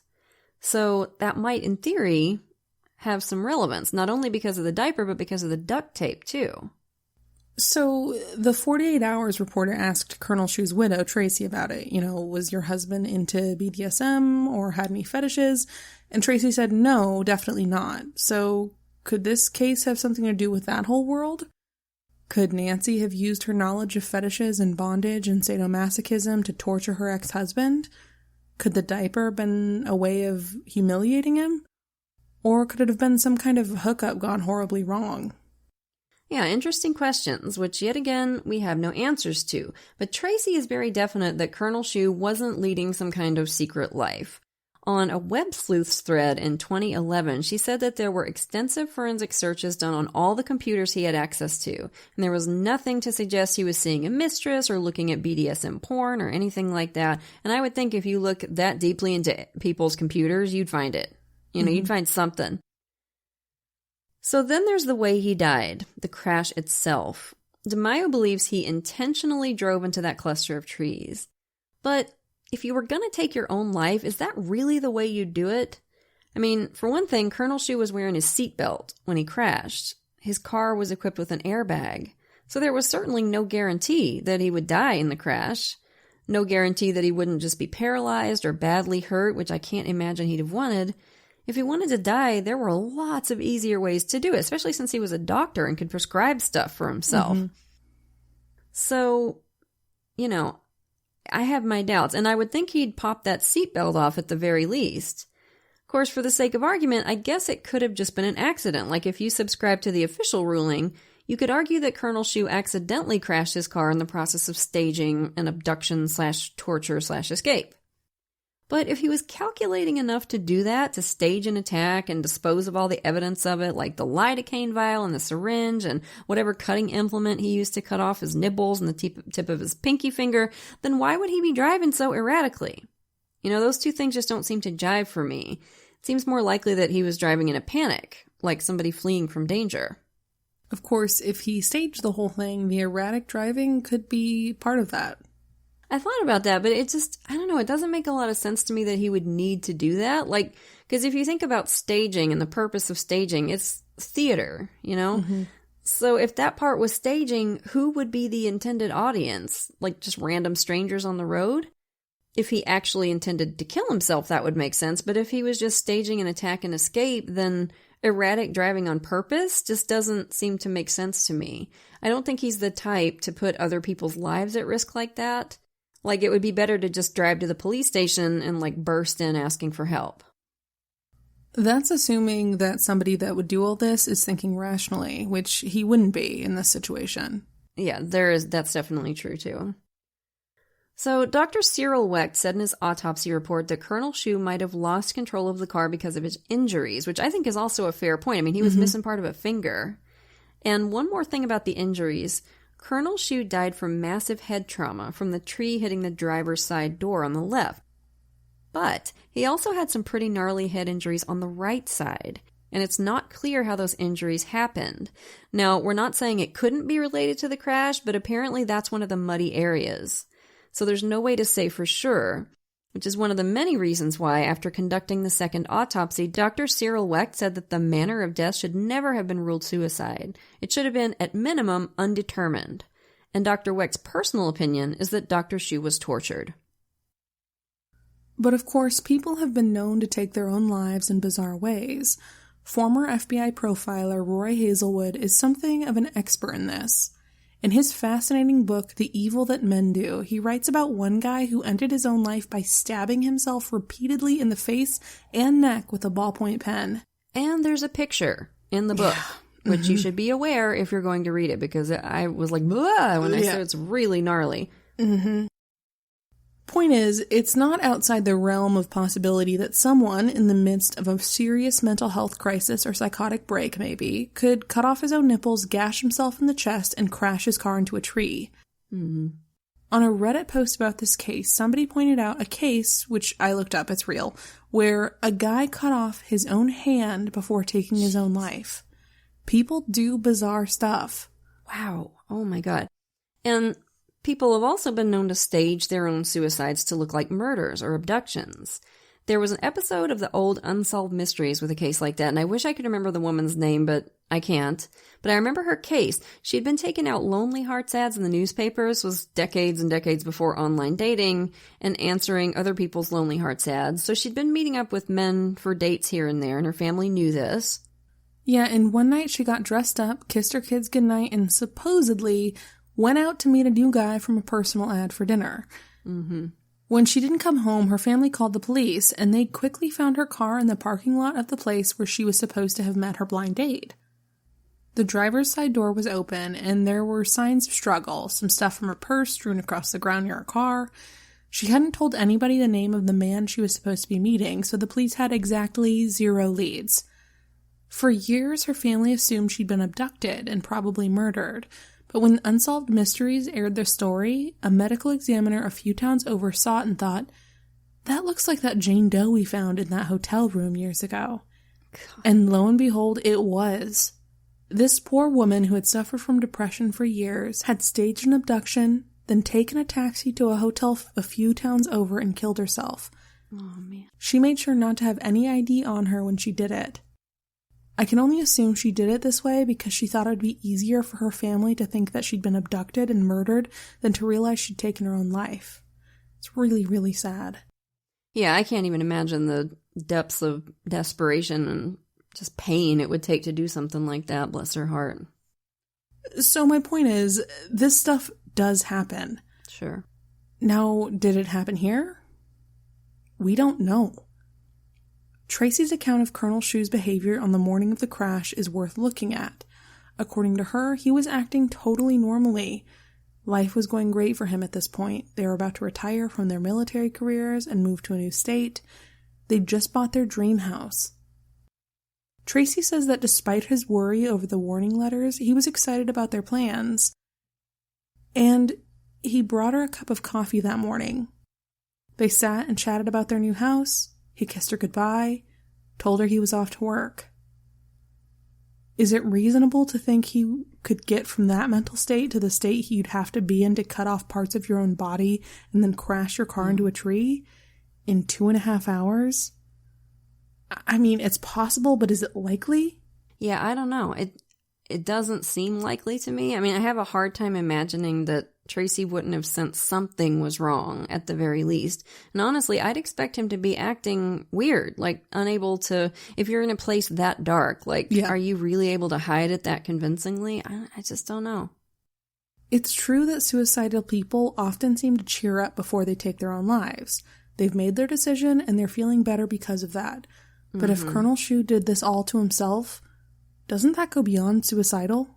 So that might, in theory, have some relevance, not only because of the diaper, but because of the duct tape, too. So the 48 Hours reporter asked Colonel Shue's widow, Tracy, about it. Was your husband into BDSM or had any fetishes? And Tracy said, no, definitely not. So could this case have something to do with that whole world? Could Nancy have used her knowledge of fetishes and bondage and sadomasochism to torture her ex-husband? Could the diaper have been a way of humiliating him? Or could it have been some kind of hookup gone horribly wrong? Yeah, interesting questions, which yet again, we have no answers to. But Tracy is very definite that Colonel Shue wasn't leading some kind of secret life. On a Web Sleuths thread in 2011, she said that there were extensive forensic searches done on all the computers he had access to, and there was nothing to suggest he was seeing a mistress or looking at BDSM porn or anything like that. And I would think if you look that deeply into people's computers, you'd find it. You'd find something. So then there's the way he died, the crash itself. DeMaio believes he intentionally drove into that cluster of trees. But if you were going to take your own life, is that really the way you'd do it? I mean, for one thing, Colonel Shue was wearing his seatbelt when he crashed. His car was equipped with an airbag. So there was certainly no guarantee that he would die in the crash. No guarantee that he wouldn't just be paralyzed or badly hurt, which I can't imagine he'd have wanted. If he wanted to die, there were lots of easier ways to do it, especially since he was a doctor and could prescribe stuff for himself. So, I have my doubts, and I would think he'd pop that seatbelt off at the very least. Of course, for the sake of argument, I guess it could have just been an accident. Like if you subscribe to the official ruling, you could argue that Colonel Shue accidentally crashed his car in the process of staging an abduction/torture/escape. But if he was calculating enough to do that, to stage an attack and dispose of all the evidence of it, like the lidocaine vial and the syringe and whatever cutting implement he used to cut off his nibbles and the tip of his pinky finger, then why would he be driving so erratically? Those two things just don't seem to jive for me. It seems more likely that he was driving in a panic, like somebody fleeing from danger. Of course, if he staged the whole thing, the erratic driving could be part of that. I thought about that, but it just, I don't know, it doesn't make a lot of sense to me that he would need to do that. Because if you think about staging and the purpose of staging, it's theater, So if that part was staging, who would be the intended audience? Like just random strangers on the road? If he actually intended to kill himself, that would make sense. But if he was just staging an attack and escape, then erratic driving on purpose just doesn't seem to make sense to me. I don't think he's the type to put other people's lives at risk like that. Like, it would be better to just drive to the police station and, burst in asking for help. That's assuming that somebody that would do all this is thinking rationally, which he wouldn't be in this situation. Yeah, that's definitely true, too. So, Dr. Cyril Wecht said in his autopsy report that Colonel Shue might have lost control of the car because of his injuries, which I think is also a fair point. I mean, he was missing part of a finger. And one more thing about the injuries. Colonel Shue died from massive head trauma from the tree hitting the driver's side door on the left. But he also had some pretty gnarly head injuries on the right side, and it's not clear how those injuries happened. Now, we're not saying it couldn't be related to the crash, but apparently that's one of the muddy areas. So there's no way to say for sure, which is one of the many reasons why, after conducting the second autopsy, Dr. Cyril Wecht said that the manner of death should never have been ruled suicide. It should have been, at minimum, undetermined. And Dr. Wecht's personal opinion is that Dr. Shue was tortured. But of course, people have been known to take their own lives in bizarre ways. Former FBI profiler Roy Hazelwood is something of an expert in this. In his fascinating book, The Evil That Men Do, he writes about one guy who ended his own life by stabbing himself repeatedly in the face and neck with a ballpoint pen. And there's a picture in the book, which you should be aware if you're going to read it, because I was like, blah, when I said it's really gnarly. Point is, it's not outside the realm of possibility that someone, in the midst of a serious mental health crisis or psychotic break maybe, could cut off his own nipples, gash himself in the chest, and crash his car into a tree. On a Reddit post about this case, somebody pointed out a case, which I looked up, it's real, where a guy cut off his own hand before taking his own life. People do bizarre stuff. Wow. Oh my God. And people have also been known to stage their own suicides to look like murders or abductions. There was an episode of the old Unsolved Mysteries with a case like that, and I wish I could remember the woman's name, but I can't. But I remember her case. She'd been taking out Lonely Hearts ads in the newspapers, was decades and decades before online dating, and answering other people's Lonely Hearts ads. So she'd been meeting up with men for dates here and there, and her family knew this. Yeah, and one night she got dressed up, kissed her kids goodnight, and supposedly went out to meet a new guy from a personal ad for dinner. When she didn't come home, her family called the police, and they quickly found her car in the parking lot of the place where she was supposed to have met her blind date. The driver's side door was open, and there were signs of struggle, some stuff from her purse strewn across the ground near her car. She hadn't told anybody the name of the man she was supposed to be meeting, so the police had exactly 0 leads. For years, her family assumed she'd been abducted and probably murdered. But when Unsolved Mysteries aired their story, a medical examiner a few towns over saw it and thought, that looks like that Jane Doe we found in that hotel room years ago. God. And lo and behold, it was. This poor woman who had suffered from depression for years had staged an abduction, then taken a taxi to a hotel a few towns over and killed herself. Oh, man. She made sure not to have any ID on her when she did it. I can only assume she did it this way because she thought it would be easier for her family to think that she'd been abducted and murdered than to realize she'd taken her own life. It's really, really sad. Yeah, I can't even imagine the depths of desperation and just pain it would take to do something like that, bless her heart. So my point is, this stuff does happen. Sure. Now, did it happen here? We don't know. Tracy's account of Colonel Shue's behavior on the morning of the crash is worth looking at. According to her, he was acting totally normally. Life was going great for him at this point. They were about to retire from their military careers and move to a new state. They'd just bought their dream house. Tracy says that despite his worry over the warning letters, he was excited about their plans. And he brought her a cup of coffee that morning. They sat and chatted about their new house. He kissed her goodbye, told her he was off to work. Is it reasonable to think he could get from that mental state to the state you'd have to be in to cut off parts of your own body and then crash your car into a tree in 2.5 hours? I mean, it's possible, but is it likely? Yeah, I don't know. It doesn't seem likely to me. I mean, I have a hard time imagining that Tracy wouldn't have sensed something was wrong at the very least. And honestly, I'd expect him to be acting weird, like unable to, if you're in a place that dark, like, Are you really able to hide it that convincingly? I just don't know. It's true that suicidal people often seem to cheer up before they take their own lives. They've made their decision and they're feeling better because of that. But if Colonel Shue did this all to himself, doesn't that go beyond suicidal?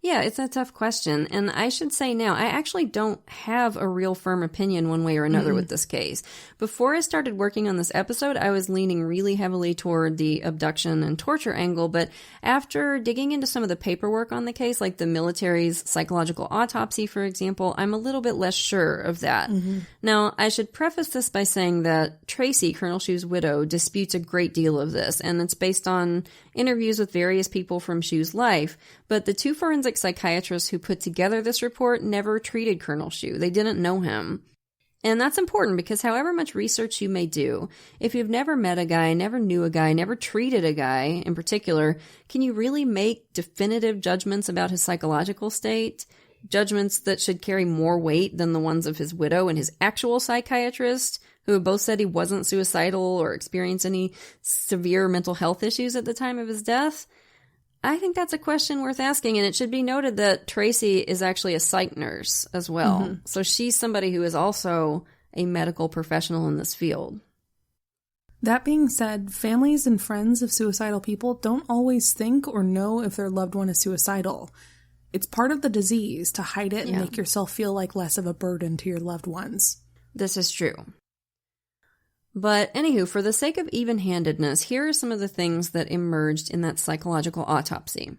Yeah, it's a tough question, and I should say now, I actually don't have a real firm opinion one way or another with this case. Before I started working on this episode, I was leaning really heavily toward the abduction and torture angle, but after digging into some of the paperwork on the case, like the military's psychological autopsy, for example, I'm a little bit less sure of that. Now, I should preface this by saying that Tracy, Colonel Shue's widow, disputes a great deal of this, and it's based on interviews with various people from Shue's life, but the two forensic psychiatrists who put together this report never treated Colonel Shue. They didn't know him. And that's important because however much research you may do, if you've never met a guy, never knew a guy, never treated a guy in particular, can you really make definitive judgments about his psychological state? Judgments that should carry more weight than the ones of his widow and his actual psychiatrist, who have both said he wasn't suicidal or experienced any severe mental health issues at the time of his death. I think that's a question worth asking, and it should be noted that Tracy is actually a psych nurse as well. Mm-hmm. So she's somebody who is also a medical professional in this field. That being said, families and friends of suicidal people don't always think or know if their loved one is suicidal. It's part of the disease to hide it and make yourself feel like less of a burden to your loved ones. This is true. But anywho, for the sake of even-handedness, here are some of the things that emerged in that psychological autopsy.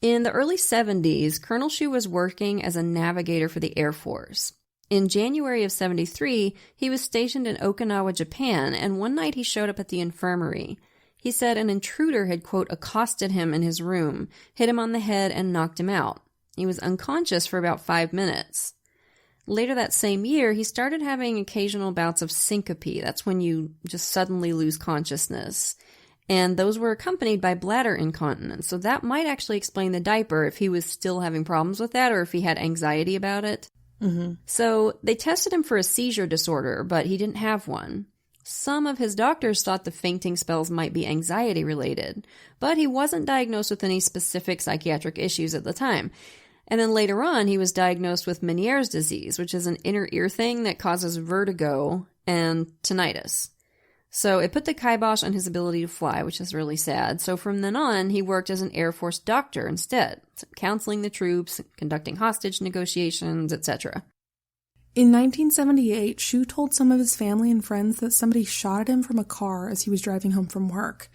In the early 70s, Colonel Shue was working as a navigator for the Air Force. In January of 73, he was stationed in Okinawa, Japan, and one night he showed up at the infirmary. He said an intruder had, quote, accosted him in his room, hit him on the head, and knocked him out. He was unconscious for about 5 minutes. Later that same year, he started having occasional bouts of syncope. That's when you just suddenly lose consciousness. And those were accompanied by bladder incontinence. So that might actually explain the diaper if he was still having problems with that or if he had anxiety about it. Mm-hmm. So they tested him for a seizure disorder, but he didn't have one. Some of his doctors thought the fainting spells might be anxiety related, but he wasn't diagnosed with any specific psychiatric issues at the time. And then later on, he was diagnosed with Meniere's disease, which is an inner ear thing that causes vertigo and tinnitus. So it put the kibosh on his ability to fly, which is really sad. So from then on, he worked as an Air Force doctor instead, counseling the troops, conducting hostage negotiations, etc. In 1978, Shue told some of his family and friends that somebody shot at him from a car as he was driving home from work.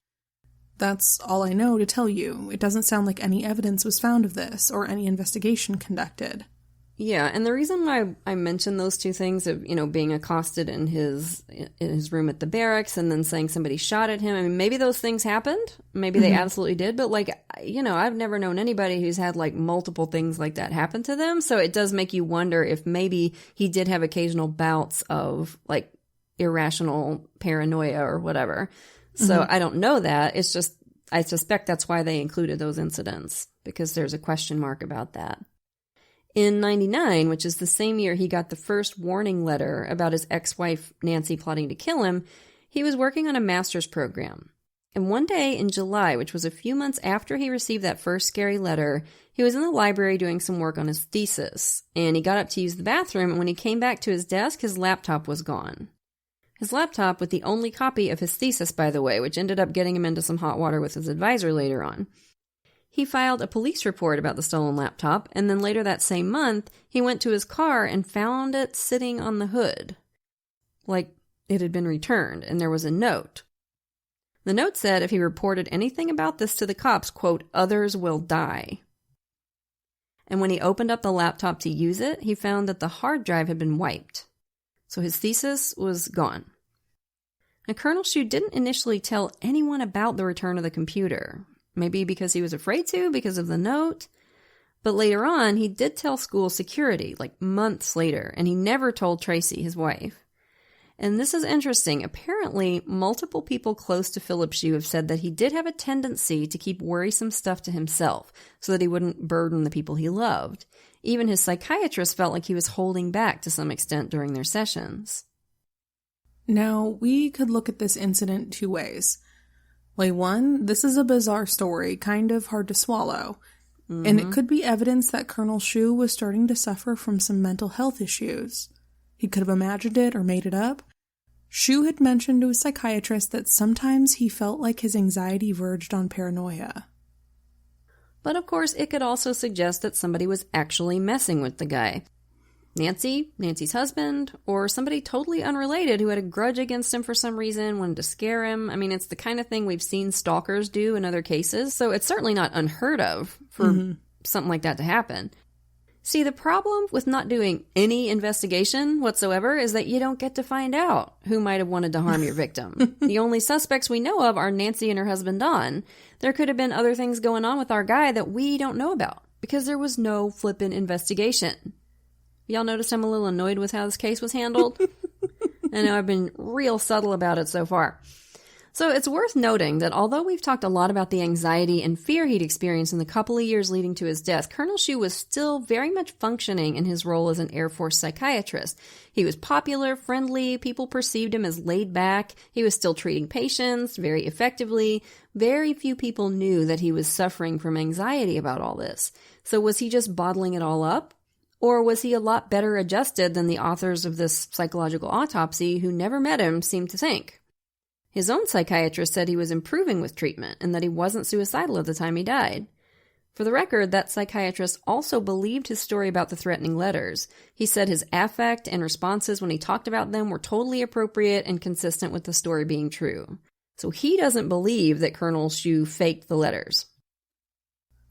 That's all I know to tell you. It doesn't sound like any evidence was found of this or any investigation conducted. Yeah, and the reason why I mentioned those two things of, being accosted in his room at the barracks and then saying somebody shot at him, I mean, maybe those things happened. Maybe they absolutely did. But, I've never known anybody who's had, multiple things like that happen to them. So it does make you wonder if maybe he did have occasional bouts of, irrational paranoia or whatever. So I don't know that. It's just, I suspect that's why they included those incidents, because there's a question mark about that. In 99, which is the same year he got the first warning letter about his ex-wife Nancy plotting to kill him, he was working on a master's program. And one day in July, which was a few months after he received that first scary letter, he was in the library doing some work on his thesis, and he got up to use the bathroom, and when he came back to his desk, his laptop was gone. His laptop with the only copy of his thesis, by the way, which ended up getting him into some hot water with his advisor later on. He filed a police report about the stolen laptop, and then later that same month, he went to his car and found it sitting on the hood. Like it had been returned, and there was a note. The note said if he reported anything about this to the cops, quote, others will die. And when he opened up the laptop to use it, he found that the hard drive had been wiped. So his thesis was gone. Now, Colonel Shue didn't initially tell anyone about the return of the computer. Maybe because he was afraid to, because of the note. But later on, he did tell school security, months later, and he never told Tracy, his wife. And this is interesting. Apparently, multiple people close to Phillip Shue have said that he did have a tendency to keep worrisome stuff to himself so that he wouldn't burden the people he loved. Even his psychiatrist felt like he was holding back to some extent during their sessions. Now, we could look at this incident two ways. One, this is a bizarre story, kind of hard to swallow. Mm-hmm. And it could be evidence that Colonel Shue was starting to suffer from some mental health issues. He could have imagined it or made it up. Shue had mentioned to his psychiatrist that sometimes he felt like his anxiety verged on paranoia. But of course, it could also suggest that somebody was actually messing with the guy. Nancy's husband, or somebody totally unrelated who had a grudge against him for some reason, wanted to scare him. I mean, it's the kind of thing we've seen stalkers do in other cases, so it's certainly not unheard of for something like that to happen. See, the problem with not doing any investigation whatsoever is that you don't get to find out who might have wanted to harm your victim. The only suspects we know of are Nancy and her husband Don. There could have been other things going on with our guy that we don't know about, because there was no flippin' investigation. Y'all noticed I'm a little annoyed with how this case was handled? I know I've been real subtle about it so far. So it's worth noting that although we've talked a lot about the anxiety and fear he'd experienced in the couple of years leading to his death, Colonel Shue was still very much functioning in his role as an Air Force psychiatrist. He was popular, friendly, people perceived him as laid back, he was still treating patients very effectively. Very few people knew that he was suffering from anxiety about all this. So was he just bottling it all up? Or was he a lot better adjusted than the authors of this psychological autopsy who never met him seemed to think? His own psychiatrist said he was improving with treatment and that he wasn't suicidal at the time he died. For the record, that psychiatrist also believed his story about the threatening letters. He said his affect and responses when he talked about them were totally appropriate and consistent with the story being true. So he doesn't believe that Colonel Shue faked the letters.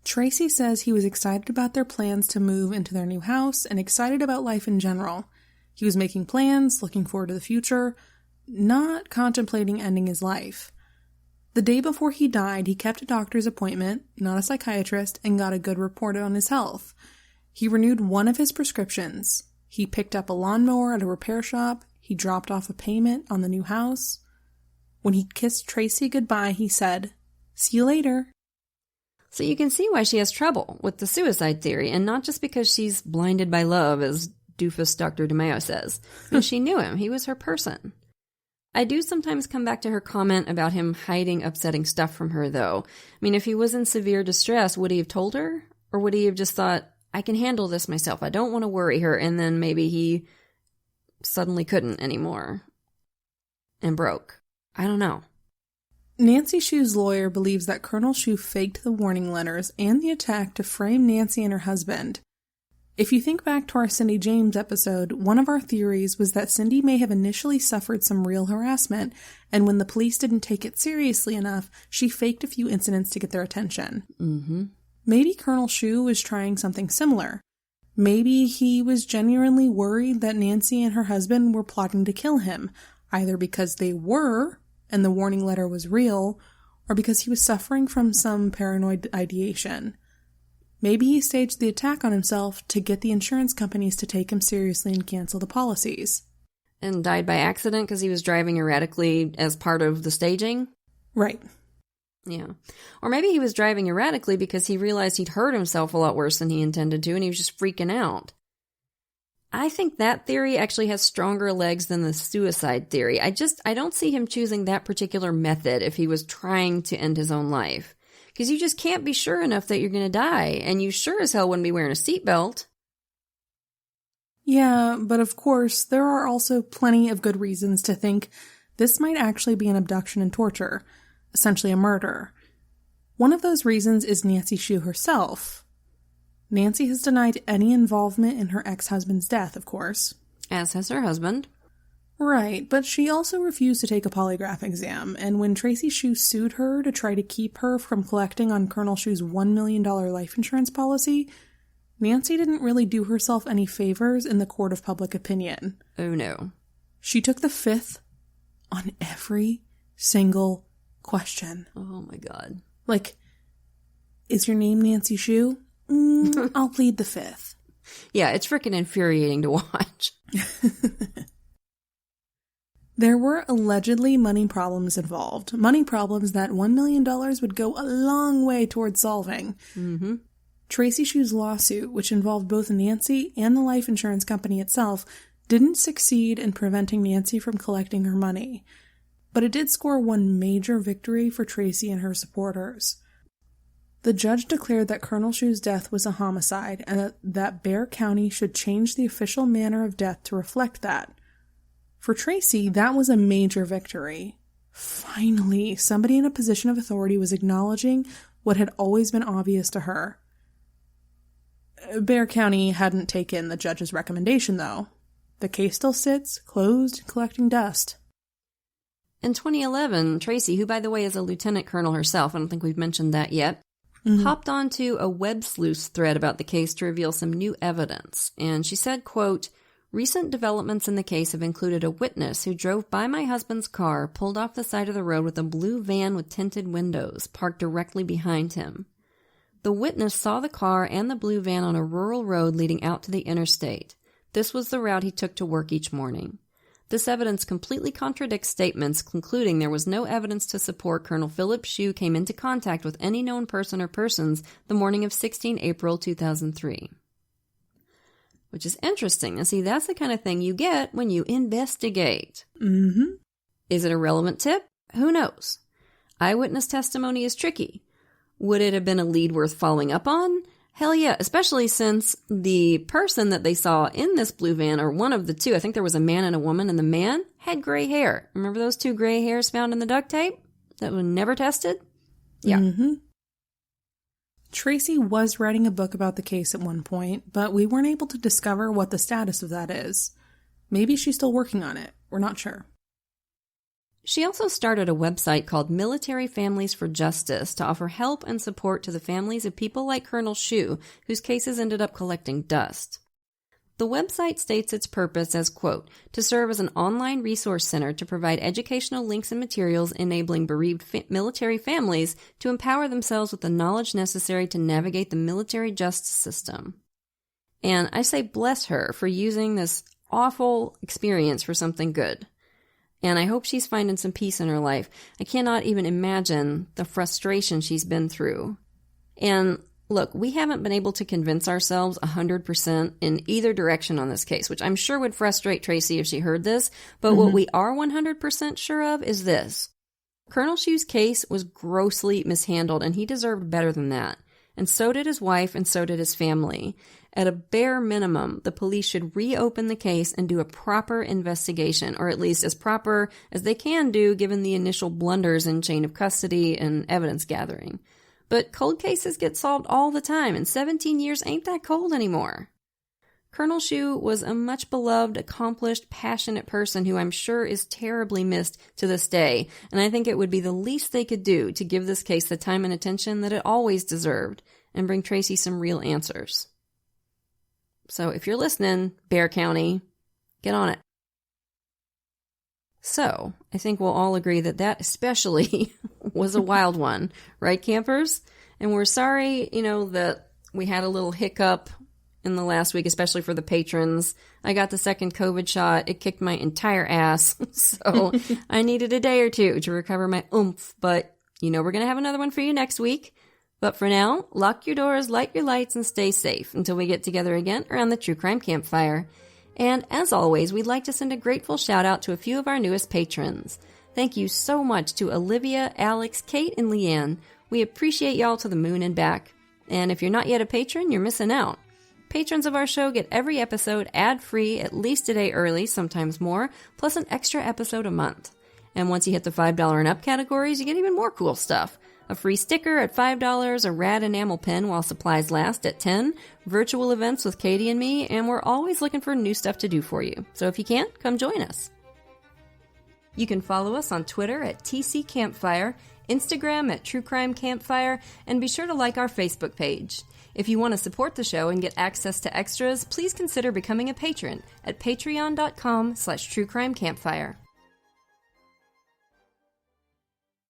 Tracy says he was excited about their plans to move into their new house and excited about life in general. He was making plans, looking forward to the future, not contemplating ending his life. The day before he died, he kept a doctor's appointment, not a psychiatrist, and got a good report on his health. He renewed one of his prescriptions. He picked up a lawnmower at a repair shop. He dropped off a payment on the new house. When he kissed Tracy goodbye, he said, "See you later." So you can see why she has trouble with the suicide theory, and not just because she's blinded by love, as doofus Dr. DeMeo says. And she knew him. He was her person. I do sometimes come back to her comment about him hiding upsetting stuff from her, though. I mean, if he was in severe distress, would he have told her? Or would he have just thought, I can handle this myself, I don't want to worry her, and then maybe he suddenly couldn't anymore and broke? I don't know. Nancy Shue's lawyer believes that Colonel Shue faked the warning letters and the attack to frame Nancy and her husband. If you think back to our Cindy James episode, one of our theories was that Cindy may have initially suffered some real harassment, and when the police didn't take it seriously enough, she faked a few incidents to get their attention. Mm-hmm. Maybe Colonel Shue was trying something similar. Maybe he was genuinely worried that Nancy and her husband were plotting to kill him, either because they were, and the warning letter was real, or because he was suffering from some paranoid ideation. Maybe he staged the attack on himself to get the insurance companies to take him seriously and cancel the policies. And died by accident because he was driving erratically as part of the staging? Right. Yeah. Or maybe he was driving erratically because he realized he'd hurt himself a lot worse than he intended to, and he was just freaking out. I think that theory actually has stronger legs than the suicide theory. I don't see him choosing that particular method if he was trying to end his own life. Because you just can't be sure enough that you're going to die, and you sure as hell wouldn't be wearing a seatbelt. Yeah, but of course, there are also plenty of good reasons to think this might actually be an abduction and torture, essentially a murder. One of those reasons is Nancy Shue herself. Nancy has denied any involvement in her ex-husband's death, of course. As has her husband. Right, but she also refused to take a polygraph exam, and when Tracy Shue sued her to try to keep her from collecting on Colonel Shue's $1 million life insurance policy, Nancy didn't really do herself any favors in the court of public opinion. Oh no. She took the fifth on every single question. Oh my god. Like, is your name Nancy Shue? I'll plead the fifth. Yeah, it's freaking infuriating to watch. There were allegedly money problems involved. Money problems that $1 million would go a long way towards solving. Mm-hmm. Tracy Shue's lawsuit, which involved both Nancy and the life insurance company itself, didn't succeed in preventing Nancy from collecting her money. But it did score one major victory for Tracy and her supporters. The judge declared that Colonel Shue's death was a homicide and that Bexar County should change the official manner of death to reflect that. For Tracy, that was a major victory. Finally, somebody in a position of authority was acknowledging what had always been obvious to her. Bexar County hadn't taken the judge's recommendation, though. The case still sits, closed, collecting dust. In 2011, Tracy, who by the way is a lieutenant colonel herself, I don't think we've mentioned that yet, hopped onto a web sleuth thread about the case to reveal some new evidence. And she said, quote, "Recent developments in the case have included a witness who drove by my husband's car, pulled off the side of the road with a blue van with tinted windows, parked directly behind him. The witness saw the car and the blue van on a rural road leading out to the interstate. This was the route he took to work each morning. This evidence completely contradicts statements concluding there was no evidence to support Colonel Phillip Shue came into contact with any known person or persons the morning of 16 April 2003. Which is interesting. And see, that's the kind of thing you get when you investigate. Mm-hmm. Is it a relevant tip? Who knows? Eyewitness testimony is tricky. Would it have been a lead worth following up on? Hell yeah, especially since the person that they saw in this blue van, or one of the two, I think there was a man and a woman, and the man had gray hair. Remember those 2 gray hairs found in the duct tape that were never tested? Yeah. Mm-hmm. Tracy was writing a book about the case at one point, but we weren't able to discover what the status of that is. Maybe she's still working on it. We're not sure. She also started a website called Military Families for Justice to offer help and support to the families of people like Colonel Shue, whose cases ended up collecting dust. The website states its purpose as, quote, to serve as an online resource center to provide educational links and materials enabling bereaved military families to empower themselves with the knowledge necessary to navigate the military justice system. And I say bless her for using this awful experience for something good. And I hope she's finding some peace in her life. I cannot even imagine the frustration she's been through. And look, we haven't been able to convince ourselves 100% in either direction on this case, which I'm sure would frustrate Tracy if she heard this. But what we are 100% sure of is this. Colonel Shue's case was grossly mishandled, and he deserved better than that. And so did his wife, and so did his family. At a bare minimum, the police should reopen the case and do a proper investigation, or at least as proper as they can do given the initial blunders in chain of custody and evidence gathering. But cold cases get solved all the time, and 17 years ain't that cold anymore. Colonel Shue was a much beloved, accomplished, passionate person who I'm sure is terribly missed to this day, and I think it would be the least they could do to give this case the time and attention that it always deserved, and bring Tracy some real answers. So if you're listening, Bexar County, get on it. So I think we'll all agree that that especially was a wild one, right, campers? And we're sorry, that we had a little hiccup in the last week, especially for the patrons. I got the second COVID shot. It kicked my entire ass. So I needed a day or two to recover my oomph. But, we're going to have another one for you next week. But for now, lock your doors, light your lights, and stay safe until we get together again around the True Crime Campfire. And as always, we'd like to send a grateful shout out to a few of our newest patrons. Thank you so much to Olivia, Alex, Kate, and Leanne. We appreciate y'all to the moon and back. And if you're not yet a patron, you're missing out. Patrons of our show get every episode ad-free at least a day early, sometimes more, plus an extra episode a month. And once you hit the $5 and up categories, you get even more cool stuff. A free sticker at $5, a rad enamel pen while supplies last at $10, virtual events with Katie and me, and we're always looking for new stuff to do for you. So if you can't, come join us. You can follow us on Twitter at TC Campfire, Instagram at True Crime Campfire, and be sure to like our Facebook page. If you want to support the show and get access to extras, please consider becoming a patron at patreon.com/truecrimecampfire.